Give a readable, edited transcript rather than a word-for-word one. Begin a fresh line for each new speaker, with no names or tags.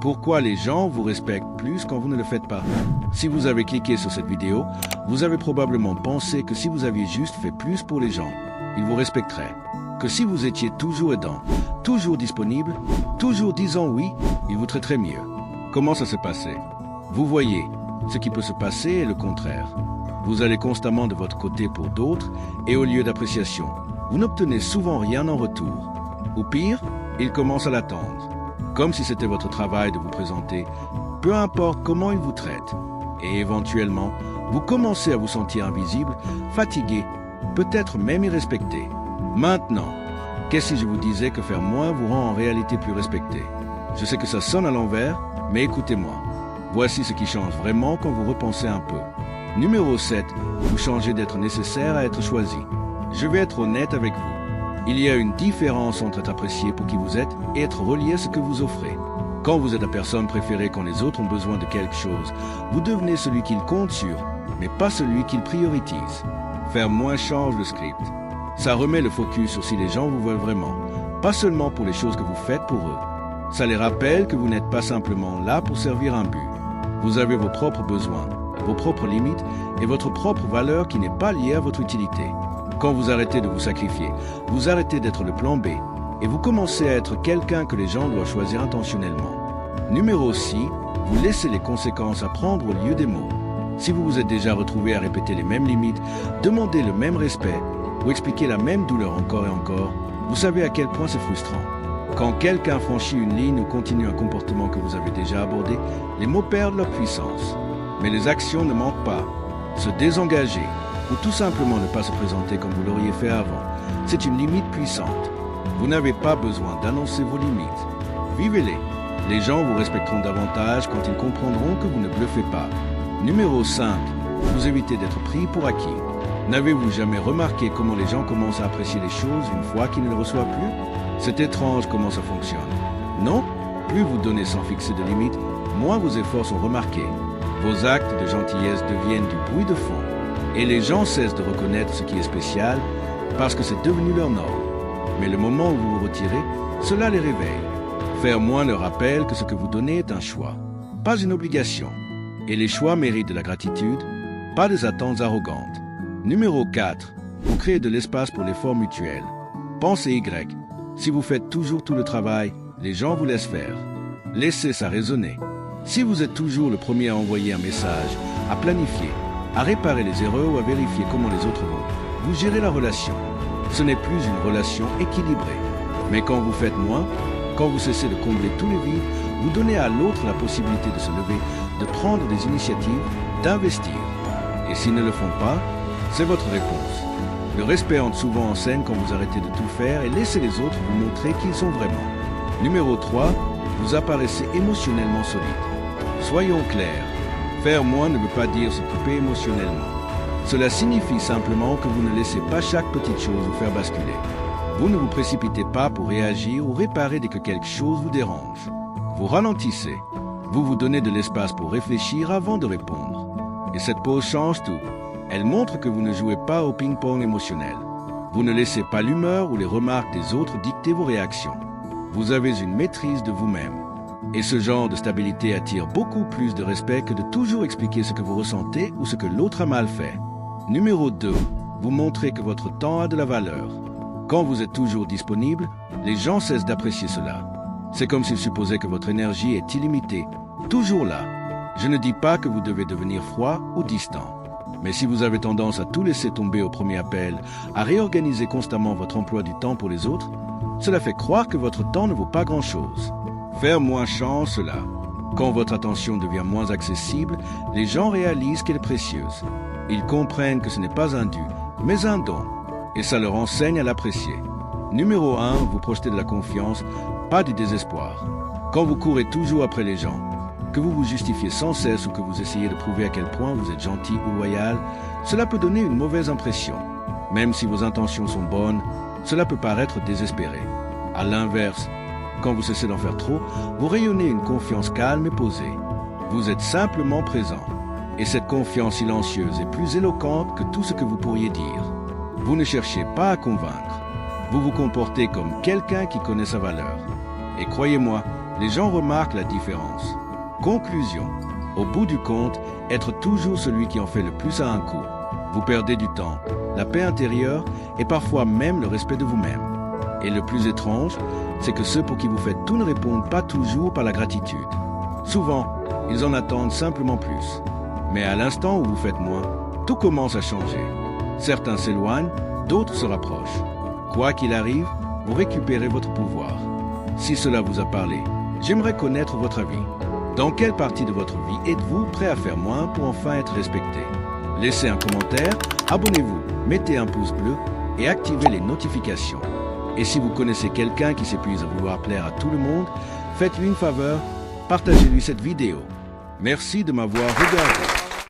Pourquoi les gens vous respectent plus quand vous ne le faites pas? Si vous avez cliqué sur cette vidéo, vous avez probablement pensé que si vous aviez juste fait plus pour les gens, ils vous respecteraient. Que si vous étiez toujours aidant, toujours disponible, toujours disant oui, ils vous traiteraient mieux. Comment ça s'est passé? Vous voyez, ce qui peut se passer est le contraire. Vous allez constamment de votre côté pour d'autres et au lieu d'appréciation, vous n'obtenez souvent rien en retour. Ou pire, ils commencent à l'attendre. Comme si c'était votre travail de vous présenter, peu importe comment ils vous traitent. Et éventuellement, vous commencez à vous sentir invisible, fatigué, peut-être même irrespecté. Maintenant, qu'est-ce si je vous disais que faire moins vous rend en réalité plus respecté? Je sais que ça sonne à l'envers, mais écoutez-moi. Voici ce qui change vraiment quand vous repensez un peu. Numéro 7, vous changez d'être nécessaire à être choisi. Je vais être honnête avec vous. Il y a une différence entre être apprécié pour qui vous êtes et être relié à ce que vous offrez. Quand vous êtes la personne préférée quand les autres ont besoin de quelque chose, vous devenez celui qu'ils comptent sur, mais pas celui qu'ils priorisent. Faire moins change le script. Ça remet le focus sur si les gens vous veulent vraiment, pas seulement pour les choses que vous faites pour eux. Ça les rappelle que vous n'êtes pas simplement là pour servir un but. Vous avez vos propres besoins, vos propres limites et votre propre valeur qui n'est pas liée à votre utilité. Quand vous arrêtez de vous sacrifier, vous arrêtez d'être le plan B et vous commencez à être quelqu'un que les gens doivent choisir intentionnellement. Numéro 6, vous laissez les conséquences à prendre au lieu des mots. Si vous vous êtes déjà retrouvé à répéter les mêmes limites, demander le même respect ou expliquer la même douleur encore et encore, vous savez à quel point c'est frustrant. Quand quelqu'un franchit une ligne ou continue un comportement que vous avez déjà abordé, les mots perdent leur puissance. Mais les actions ne manquent pas. Se désengager, ou tout simplement ne pas se présenter comme vous l'auriez fait avant, c'est une limite puissante. Vous n'avez pas besoin d'annoncer vos limites. Vivez-les. Les gens vous respecteront davantage quand ils comprendront que vous ne bluffez pas. Numéro 5. Vous évitez d'être pris pour acquis. N'avez-vous jamais remarqué comment les gens commencent à apprécier les choses une fois qu'ils ne les reçoivent plus? C'est étrange comment ça fonctionne. Non? Plus vous donnez sans fixer de limites, moins vos efforts sont remarqués. Vos actes de gentillesse deviennent du bruit de fond. Et les gens cessent de reconnaître ce qui est spécial parce que c'est devenu leur norme. Mais le moment où vous vous retirez, cela les réveille. Faire moins leur rappelle que ce que vous donnez est un choix, pas une obligation. Et les choix méritent de la gratitude, pas des attentes arrogantes. Numéro 4. Vous créez de l'espace pour l'effort mutuel. Pensez Y. Si vous faites toujours tout le travail, les gens vous laissent faire. Laissez ça résonner. Si vous êtes toujours le premier à envoyer un message, à planifier, à réparer les erreurs ou à vérifier comment les autres vont, vous gérez la relation. Ce n'est plus une relation équilibrée. Mais quand vous faites moins, quand vous cessez de combler tous les vides, vous donnez à l'autre la possibilité de se lever, de prendre des initiatives, d'investir. Et s'ils ne le font pas, c'est votre réponse. Le respect entre souvent en scène quand vous arrêtez de tout faire et laissez les autres vous montrer qui ils sont vraiment. Numéro 3, vous apparaissez émotionnellement solide. Soyons clairs. Faire moins ne veut pas dire se couper émotionnellement. Cela signifie simplement que vous ne laissez pas chaque petite chose vous faire basculer. Vous ne vous précipitez pas pour réagir ou réparer dès que quelque chose vous dérange. Vous ralentissez. Vous vous donnez de l'espace pour réfléchir avant de répondre. Et cette pause change tout. Elle montre que vous ne jouez pas au ping-pong émotionnel. Vous ne laissez pas l'humeur ou les remarques des autres dicter vos réactions. Vous avez une maîtrise de vous-même. Et ce genre de stabilité attire beaucoup plus de respect que de toujours expliquer ce que vous ressentez ou ce que l'autre a mal fait. Numéro 2. Vous montrez que votre temps a de la valeur. Quand vous êtes toujours disponible, les gens cessent d'apprécier cela. C'est comme s'ils supposaient que votre énergie est illimitée, toujours là. Je ne dis pas que vous devez devenir froid ou distant. Mais si vous avez tendance à tout laisser tomber au premier appel, à réorganiser constamment votre emploi du temps pour les autres, cela fait croire que votre temps ne vaut pas grand-chose. Faire moins change cela. Quand votre attention devient moins accessible, les gens réalisent qu'elle est précieuse. Ils comprennent que ce n'est pas un dû, mais un don. Et ça leur enseigne à l'apprécier. Numéro 1, vous projetez de la confiance, pas du désespoir. Quand vous courez toujours après les gens, que vous vous justifiez sans cesse ou que vous essayez de prouver à quel point vous êtes gentil ou loyal, cela peut donner une mauvaise impression. Même si vos intentions sont bonnes, cela peut paraître désespéré. À l'inverse, quand vous cessez d'en faire trop, vous rayonnez une confiance calme et posée. Vous êtes simplement présent. Et cette confiance silencieuse est plus éloquente que tout ce que vous pourriez dire. Vous ne cherchez pas à convaincre. Vous vous comportez comme quelqu'un qui connaît sa valeur. Et croyez-moi, Les gens remarquent la différence. Conclusion. Au bout du compte, être toujours celui qui en fait le plus à un coup. Vous perdez du temps, la paix intérieure et parfois même le respect de vous-même. Et le plus étrange, c'est que ceux pour qui vous faites tout ne répondent pas toujours par la gratitude. Souvent, ils en attendent simplement plus. Mais à l'instant où vous faites moins, tout commence à changer. Certains s'éloignent, d'autres se rapprochent. Quoi qu'il arrive, vous récupérez votre pouvoir. Si cela vous a parlé, j'aimerais connaître votre avis. Dans quelle partie de votre vie êtes-vous prêt à faire moins pour enfin être respecté? Laissez un commentaire, abonnez-vous, mettez un pouce bleu et activez les notifications. Et si vous connaissez quelqu'un qui s'épuise à vouloir plaire à tout le monde, faites-lui une faveur, partagez-lui cette vidéo. Merci de m'avoir regardé.